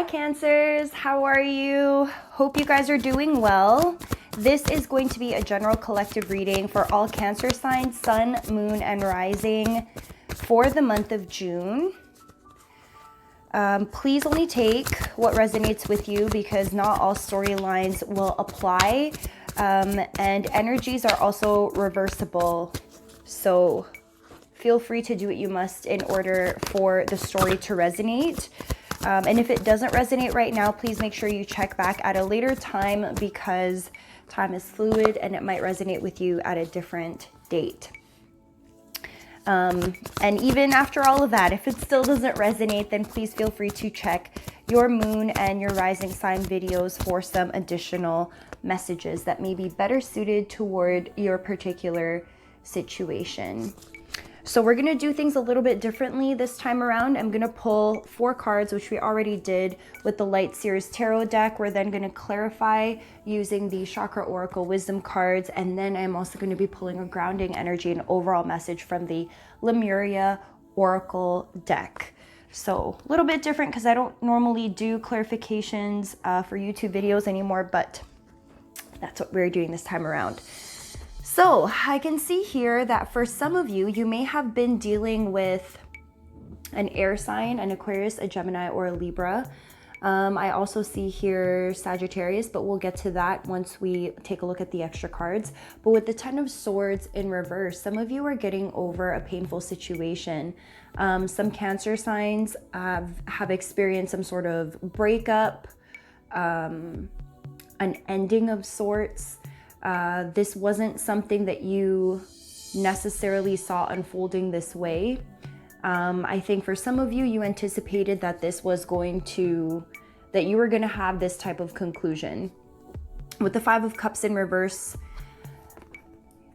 Hi Cancers, how are you? Hope you guys are doing well. This is going to be a general collective reading for all Cancer signs, sun, moon, and rising for the month of June. Please only take what resonates with you because not all storylines will apply. And energies are also reversible. So feel free to do what you must in order for the story to resonate. And if it doesn't resonate right now, please make sure you check back at a later time because time is fluid and it might resonate with you at a different date. And even after all of that, if it still doesn't resonate, then please feel free to check your moon and your rising sign videos for some additional messages that may be better suited toward your particular situation. So we're going to do things a little bit differently this time around. I'm going to pull 4 cards, which we already did with the Light Seers Tarot deck. We're then going to clarify using the Chakra Oracle Wisdom cards. And then I'm also going to be pulling a grounding energy and overall message from the Lemuria Oracle deck. So a little bit different because I don't normally do clarifications for YouTube videos anymore, but that's what we're doing this time around. So I can see here that for some of you, you may have been dealing with an air sign, an Aquarius, a Gemini, or a Libra. I also see here Sagittarius, but we'll get to that once we take a look at the extra cards. But with the Ten of Swords in reverse, some of you are getting over a painful situation. Some Cancer signs have experienced some sort of breakup, an ending of sorts. This wasn't something that you necessarily saw unfolding this way. I think for some of you, you anticipated that this was that you were going to have this type of conclusion. With the Five of Cups in reverse,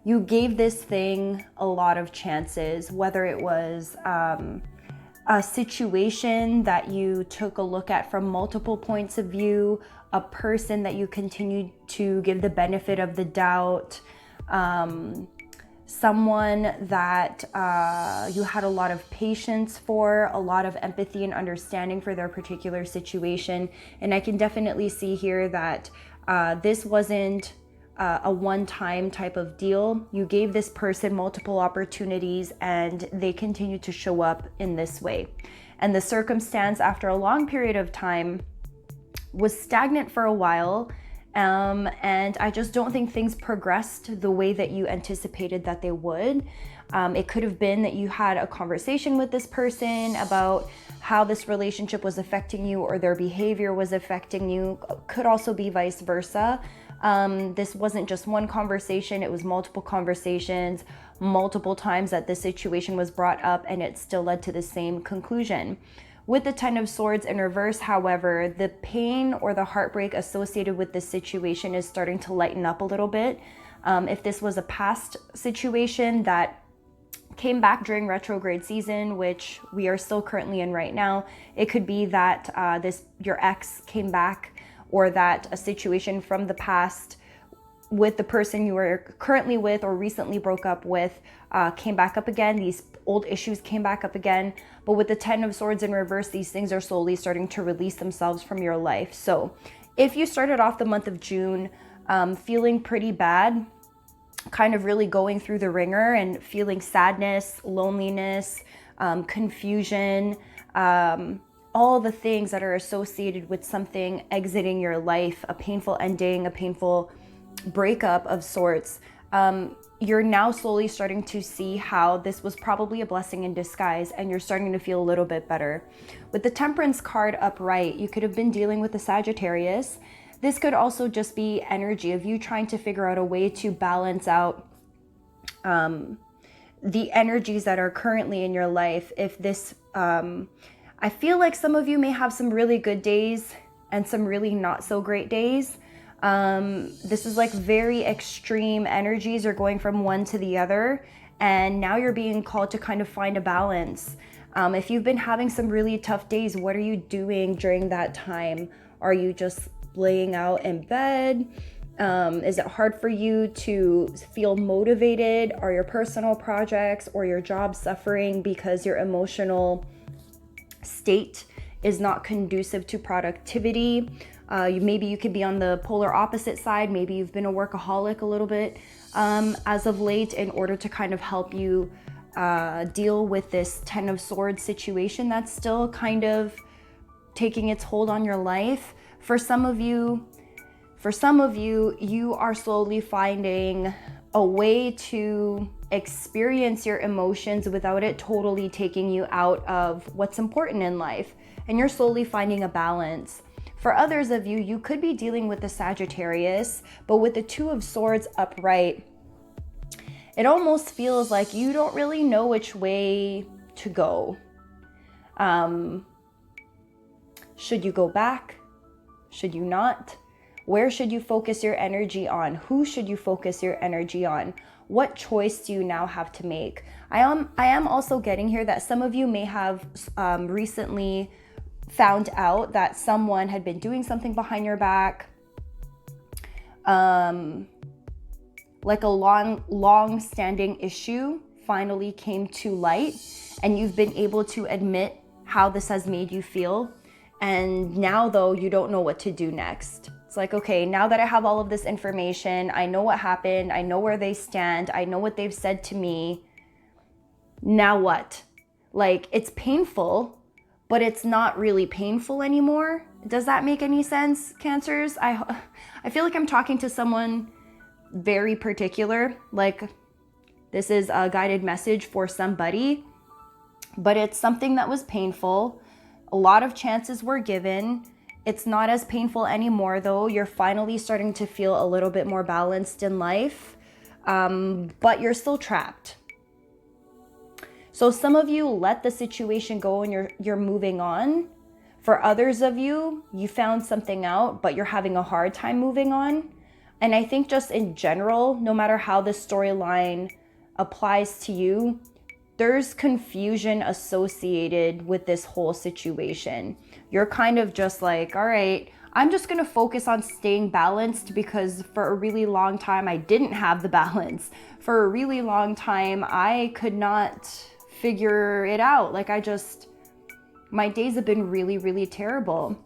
you gave this thing a lot of chances, whether it was a situation that you took a look at from multiple points of view, a person that you continued to give the benefit of the doubt, someone that you had a lot of patience for, a lot of empathy and understanding for their particular situation. And I can definitely see here that this wasn't a one-time type of deal. You gave this person multiple opportunities and they continued to show up in this way. And the circumstance after a long period of time was stagnant for a while. And I just don't think things progressed the way that you anticipated that they would. It could have been that you had a conversation with this person about how this relationship was affecting you or their behavior was affecting you. Could also be vice versa. This wasn't just one conversation, it was multiple conversations, multiple times that the situation was brought up and it still led to the same conclusion. With the Ten of Swords in reverse, however, the pain or the heartbreak associated with this situation is starting to lighten up a little bit. If this was a past situation that came back during retrograde season, which we are still currently in right now, it could be that your ex came back, or that a situation from the past with the person you were currently with or recently broke up with came back up again. These old issues came back up again. But with the Ten of Swords in reverse, these things are slowly starting to release themselves from your life. So if you started off the month of June feeling pretty bad, kind of really going through the ringer and feeling sadness, loneliness, confusion, all the things that are associated with something exiting your life, a painful ending, a painful breakup of sorts, you're now slowly starting to see how this was probably a blessing in disguise and you're starting to feel a little bit better. With the Temperance card upright, you could have been dealing with a Sagittarius. This could also just be energy of you trying to figure out a way to balance out the energies that are currently in your life. If this, I feel like some of you may have some really good days and some really not so great days. This is like very extreme energies are going from one to the other, and now you're being called to kind of find a balance. If you've been having some really tough days, what are you doing during that time? Are you just laying out in bed? Is it hard for you to feel motivated? Are your personal projects or your job suffering because your emotional state is not conducive to productivity. Maybe you could be on the polar opposite side. Maybe you've been a workaholic a little bit as of late, in order to kind of help you deal with this Ten of Swords situation that's still kind of taking its hold on your life. For some of you, you are slowly finding a way to experience your emotions without it totally taking you out of what's important in life. And you're slowly finding a balance. For others of you, you could be dealing with the Sagittarius, but with the Two of Swords upright, it almost feels like you don't really know which way to go. Should you go back? Should you not? Where should you focus your energy on? Who should you focus your energy on? What choice do you now have to make? I am also getting here that some of you may have recently found out that someone had been doing something behind your back, like a long-standing issue finally came to light, and you've been able to admit how this has made you feel. And now, though, you don't know what to do next. It's like, okay, now that I have all of this information, I know what happened, I know where they stand, I know what they've said to me. Now what? Like, it's painful, but it's not really painful anymore. Does that make any sense, Cancers? I feel like I'm talking to someone very particular. Like, this is a guided message for somebody, but it's something that was painful. A lot of chances were given. It's not as painful anymore, though. You're finally starting to feel a little bit more balanced in life, but you're still trapped. So some of you let the situation go and you're moving on. For others of you, you found something out, but you're having a hard time moving on. And I think just in general, no matter how this storyline applies to you, there's confusion associated with this whole situation. You're kind of just like, all right, I'm just going to focus on staying balanced, because for a really long time, I didn't have the balance. For a really long time, I could not figure it out. Like, my days have been really, really terrible.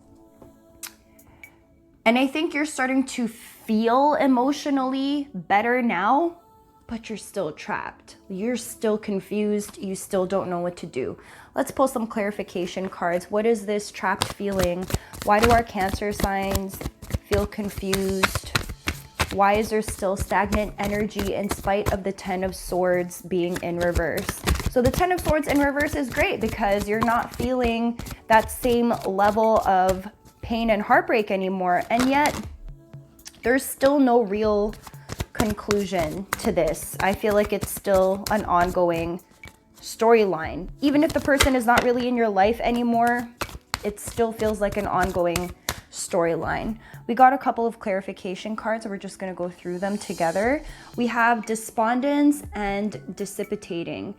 And I think you're starting to feel emotionally better now, but you're still trapped. You're still confused. You still don't know what to do. Let's pull some clarification cards. What is this trapped feeling? Why do our Cancer signs feel confused? Why is there still stagnant energy in spite of the Ten of Swords being in reverse? So the Ten of Swords in reverse is great because you're not feeling that same level of pain and heartbreak anymore. And yet there's still no real conclusion to this. I feel like it's still an ongoing storyline. Even if the person is not really in your life anymore, it still feels like an ongoing storyline. We got a couple of clarification cards, so we're just going to go through them together. We have despondence and dissipating,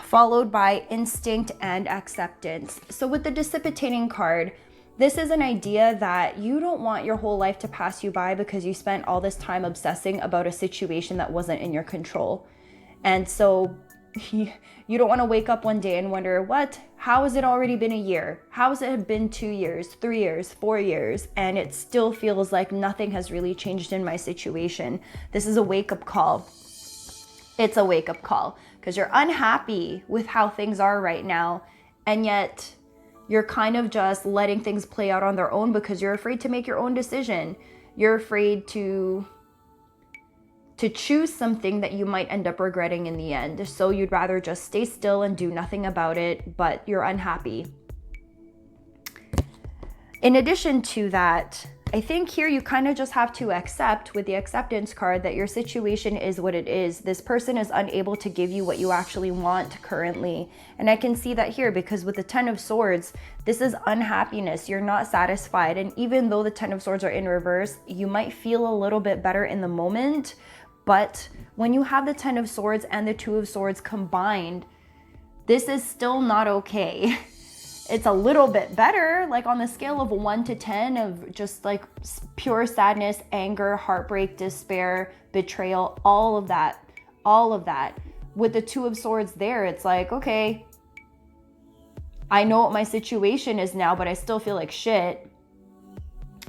followed by instinct and acceptance. So with the dissipating card, this is an idea that you don't want your whole life to pass you by because you spent all this time obsessing about a situation that wasn't in your control. And so you don't want to wake up one day and wonder, how has it already been a year? How has it been 2 years, 3 years, 4 years? And it still feels like nothing has really changed in my situation. This is a wake-up call. It's a wake-up call because you're unhappy with how things are right now. And yet you're kind of just letting things play out on their own because you're afraid to make your own decision. You're afraid to choose something that you might end up regretting in the end. So you'd rather just stay still and do nothing about it, but you're unhappy. In addition to that, I think here you kind of just have to accept with the acceptance card that your situation is what it is. This person is unable to give you what you actually want currently. And I can see that here because with the Ten of Swords, this is unhappiness. You're not satisfied. And even though the Ten of Swords are in reverse, you might feel a little bit better in the moment. But when you have the Ten of Swords and the Two of Swords combined, this is still not okay. It's a little bit better, like on the scale of 1 to 10 of just like pure sadness, anger, heartbreak, despair, betrayal, all of that. With the Two of Swords there, it's like, okay, I know what my situation is now, but I still feel like shit.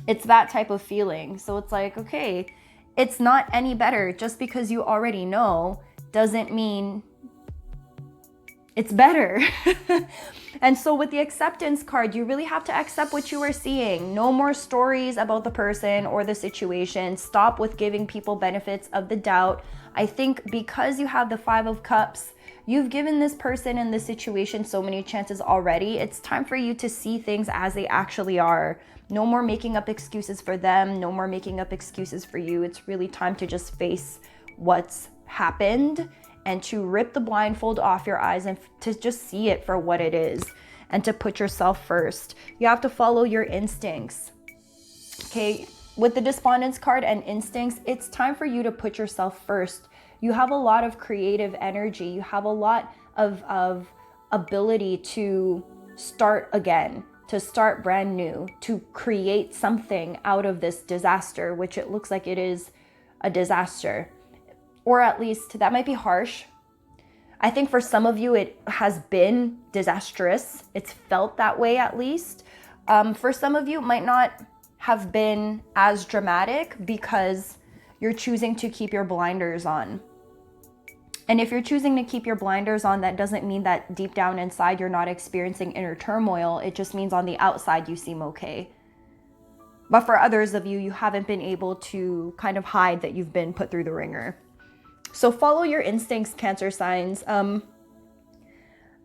It's that type of feeling. So it's like, okay, it's not any better. Just because you already know doesn't mean it's better. And so with the acceptance card, you really have to accept what you are seeing. No more stories about the person or the situation. Stop with giving people benefits of the doubt. I think because you have the 5 of Cups, you've given this person and this situation so many chances already. It's time for you to see things as they actually are. No more making up excuses for them. No more making up excuses for you. It's really time to just face what's happened and to rip the blindfold off your eyes and to just see it for what it is and to put yourself first. You have to follow your instincts. Okay, with the Despondence card and instincts, it's time for you to put yourself first. You have a lot of creative energy. You have a lot of ability to start again, to start brand new, to create something out of this disaster, which it looks like it is a disaster. Or at least, that might be harsh. I think for some of you, it has been disastrous. It's felt that way at least. For some of you, it might not have been as dramatic because you're choosing to keep your blinders on. And if you're choosing to keep your blinders on, that doesn't mean that deep down inside you're not experiencing inner turmoil. It just means on the outside you seem okay. But for others of you, you haven't been able to kind of hide that you've been put through the ringer. So follow your instincts, Cancer signs.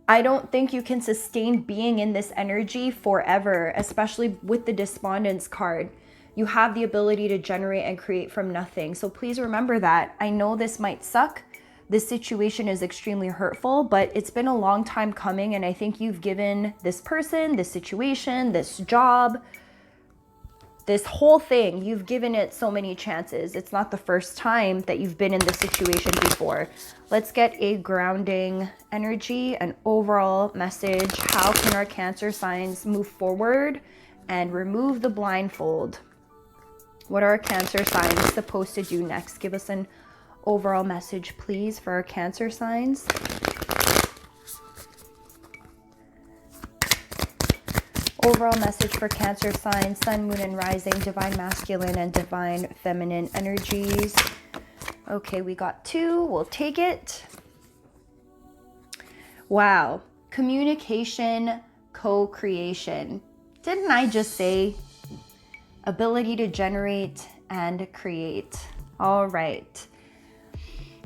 I don't think you can sustain being in this energy forever, especially with the Despondence card. You have the ability to generate and create from nothing. So please remember that. I know this might suck. This situation is extremely hurtful, but it's been a long time coming. And I think you've given this person, this situation, this job, this whole thing, you've given it so many chances. It's not the first time that you've been in this situation before. Let's get a grounding energy, an overall message. How can our Cancer signs move forward and remove the blindfold? What are our Cancer signs supposed to do next? Give us an overall message, please, for our Cancer signs. Overall message for Cancer signs, Sun, Moon, and Rising, Divine Masculine and Divine Feminine energies. Okay, we got 2. We'll take it. Wow. Communication, co-creation. Didn't I just say ability to generate and create? All right.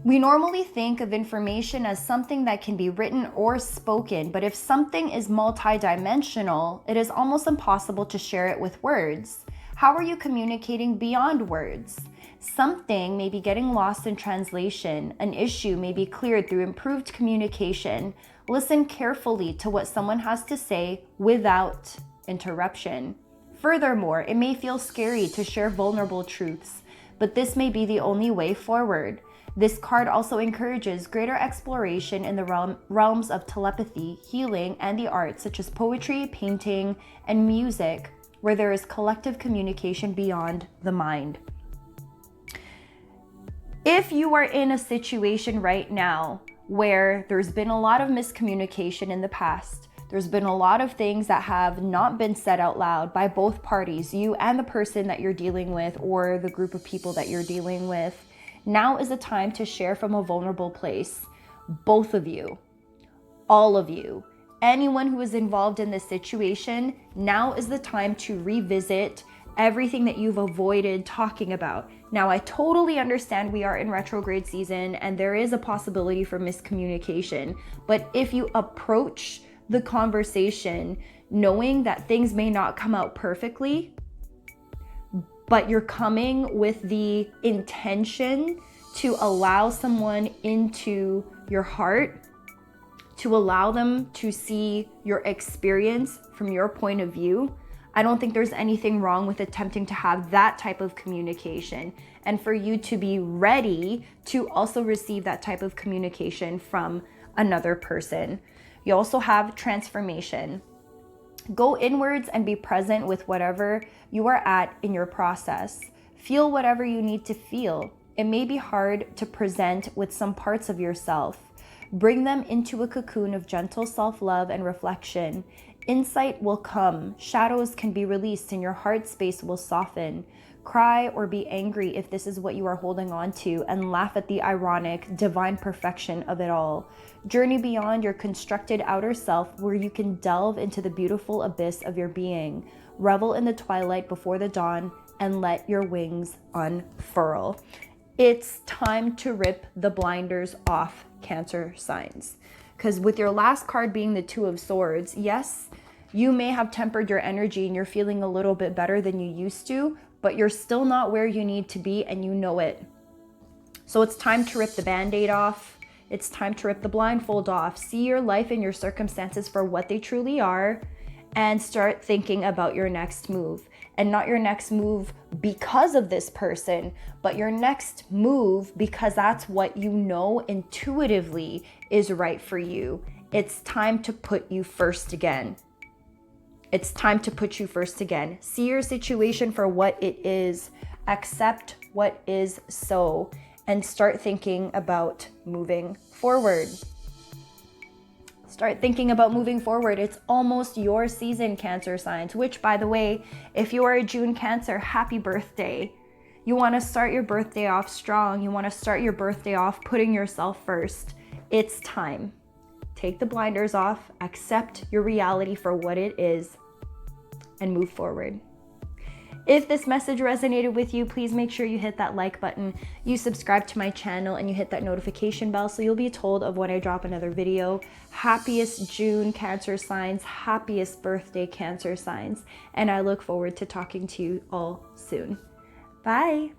We normally think of information as something that can be written or spoken, but if something is multidimensional, it is almost impossible to share it with words. How are you communicating beyond words? Something may be getting lost in translation. An issue may be cleared through improved communication. Listen carefully to what someone has to say without interruption. Furthermore, it may feel scary to share vulnerable truths, but this may be the only way forward. This card also encourages greater exploration in the realms of telepathy, healing, and the arts such as poetry, painting, and music, where there is collective communication beyond the mind. If you are in a situation right now where there's been a lot of miscommunication in the past, there's been a lot of things that have not been said out loud by both parties, you and the person that you're dealing with or the group of people that you're dealing with, now is the time to share from a vulnerable place. Both of you, all of you, anyone who is involved in this situation, now is the time to revisit everything that you've avoided talking about. Now, I totally understand we are in retrograde season and there is a possibility for miscommunication, but if you approach the conversation knowing that things may not come out perfectly, but you're coming with the intention to allow someone into your heart, to allow them to see your experience from your point of view, I don't think there's anything wrong with attempting to have that type of communication and for you to be ready to also receive that type of communication from another person. You also have transformation. Go inwards and be present with whatever you are at in your process. Feel whatever you need to feel. It may be hard to present with some parts of yourself. Bring them into a cocoon of gentle self-love and reflection. Insight will come, shadows can be released, and your heart space will soften. Cry or be angry if this is what you are holding on to, and laugh at the ironic, divine perfection of it all. Journey beyond your constructed outer self, where you can delve into the beautiful abyss of your being. Revel in the twilight before the dawn, and let your wings unfurl. It's time to rip the blinders off, Cancer signs. Because with your last card being the Two of Swords, yes, you may have tempered your energy and you're feeling a little bit better than you used to, but you're still not where you need to be, and you know it. So it's time to rip the Band-Aid off. It's time to rip the blindfold off. See your life and your circumstances for what they truly are, and start thinking about your next move. And not your next move because of this person, but your next move because that's what you know intuitively is right for you. It's time to put you first again. It's time to put you first again. See your situation for what it is. Accept what is so, and start thinking about moving forward. Start thinking about moving forward. It's almost your season, Cancer signs, which, by the way, if you are a June Cancer, happy birthday. You want to start your birthday off strong. You want to start your birthday off putting yourself first. It's time. Take the blinders off, accept your reality for what it is, and move forward. If this message resonated with you, please make sure you hit that like button, you subscribe to my channel, and you hit that notification bell so you'll be told of when I drop another video. Happiest June, Cancer signs, happiest birthday, Cancer signs, and I look forward to talking to you all soon. Bye.